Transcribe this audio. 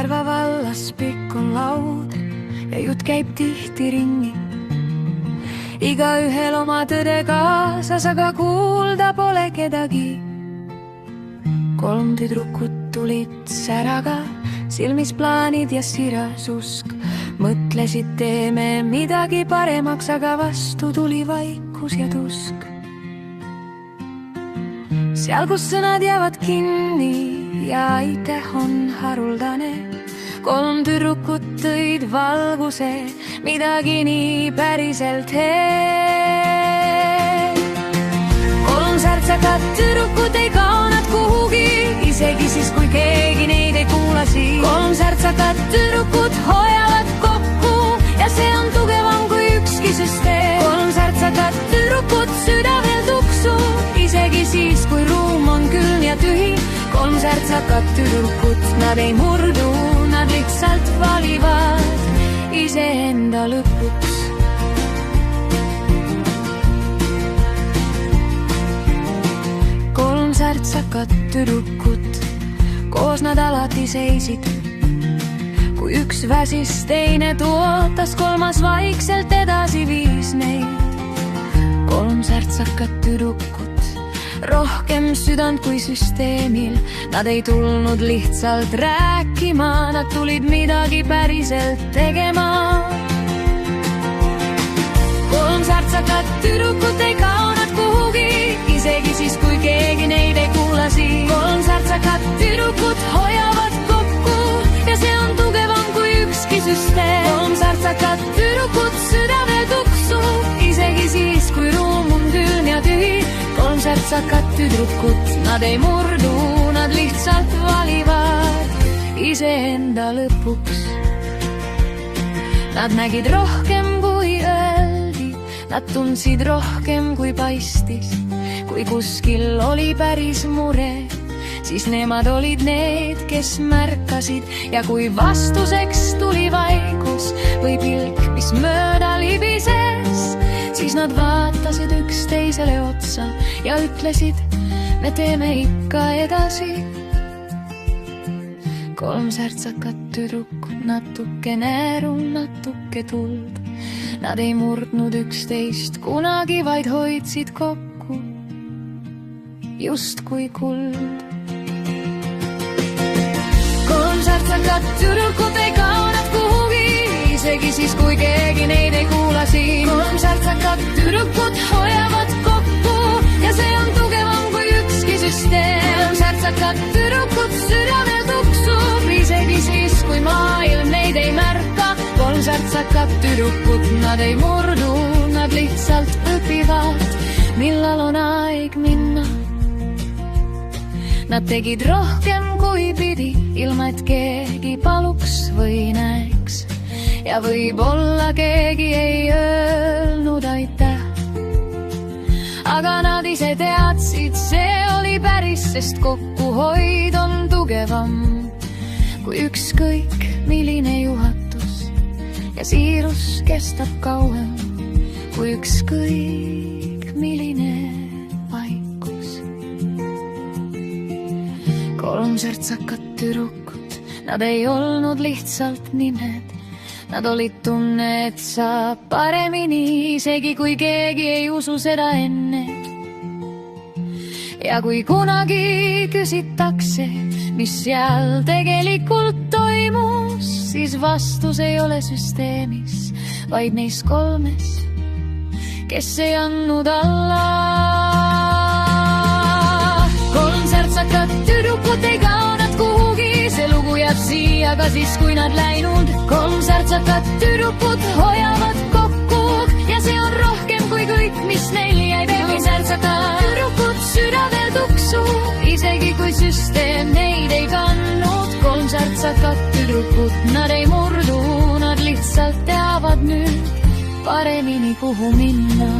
Järva vallas pikk on laud ja jutt käib tihti ringi. Igaühel oma tõde kaasas, aga kuulda pole kedagi. 3 tüdrukut tulid säraga, silmis plaanid ja siras usk. Mõtlesid, teeme midagi paremaks, aga vastu tuli vaikus ja tusk. Seal, kus sõnad jäävad kinni ja aitäh on haruldane, 3 tüdrukut tõid valguse, midagi nii päriselt head. 3 särtsakat tüdrukut ei kao nad kuhugi, isegi siis, kui keegi neid ei kuulasi. 3 särtsakat tüdrukut hoiavad kokku ja see on tugevam kui ükski süsteem. 3 särtsakat tüdrukut süda veel tuksub, isegi siis, kui ruum on külm ja tühi. 3 särtsakat tüdrukut, nad ei murdu, nad lihtsalt valivad iseenda lõpuks. 3 särtsakat tüdrukut, koos nad alati seisid. Kui üks väsis, teine tuotas, 3 vaikselt edasi viis neid. 3 särtsakat tüdrukut, rohkem südant kui süsteemil. Nad ei tulnud lihtsalt rääkima, nad tulid midagi päriselt tegema. 3 särtsakat tüdrukut ei kao nad kuhugi, isegi siis, kui keegi neid ei kuulasi. 3 särtsakat tüdrukut hoiavad kokku ja see on tugevam kui ükski süsteem. 3 särtsakat tüdrukut süda veel tuksub, isegi siis, kui ruum on külm ja tühi. 3 särtsakat tüdrukut, nad ei murdu, nad lihtsalt valivad iseenda lõpuks. Nad nägid rohkem kui öeldi, nad tundsid rohkem kui paistis. Kui kuskil oli päris mure, siis nemad olid need, kes märkasid. Ja kui vastuseks tuli vaikus või pilk, mis mööda libises, siis nad vaatasid üksteisele otsa ja ütlesid, me teeme ikka edasi. 3 särtsakat tüdrukut, natuke näeru, natuke tuld. Nad ei murdnud üksteist kunagi, vaid hoidsid kokku, just kui kuld. 3 särtsakat tüdrukut ei kao nad kuhugi, isegi siis, kui keegi neid ei kuulasi. 3 särtsakat tüdrukut hoiavad kokku ja see on tugevam kui ükski süsteem. 3 särtsakat tüdrukut süda veel tuksub, isegi siis, kui maailm neid ei märka. 3 särtsakat tüdrukut, nad ei murdu, nad lihtsalt õpivad, millal on aeg minna. Nad tegid rohkem kui pidi, ilma et keegi paluks või näeks. Ja võib-olla keegi ei öelnud aitäh, aga nad ise teadsid, see oli päris, sest kokkuhoid on tugevam kui ükskõik milline juhatus ja siirus kestab kauem kui ükskõik milline vaikus. 3 särtsakat tüdrukut, nad ei olnud lihtsalt nimed. Nad olid tunne, et saab paremini, isegi kui keegi ei usu seda enne. Ja kui kunagi küsitakse, mis seal tegelikult toimus, siis vastus ei ole süsteemis, vaid neis 3, kes ei andnud alla. 3 särtsakat tüdrukut ei kao nad kuhugi, see lugu jääb siia ka siis, kui nad läinud. 3 särtsakat tüdrukut hoiavad kokku ja see on rohkem kui kõik, mis neil jäi veel. 3 särtsakat tüdrukut süda veel tuksub, isegi kui süsteem neid ei kandnud. 3 särtsakat tüdrukut, nad ei murdu, nad lihtsalt teavad nüüd paremini, kuhu minna.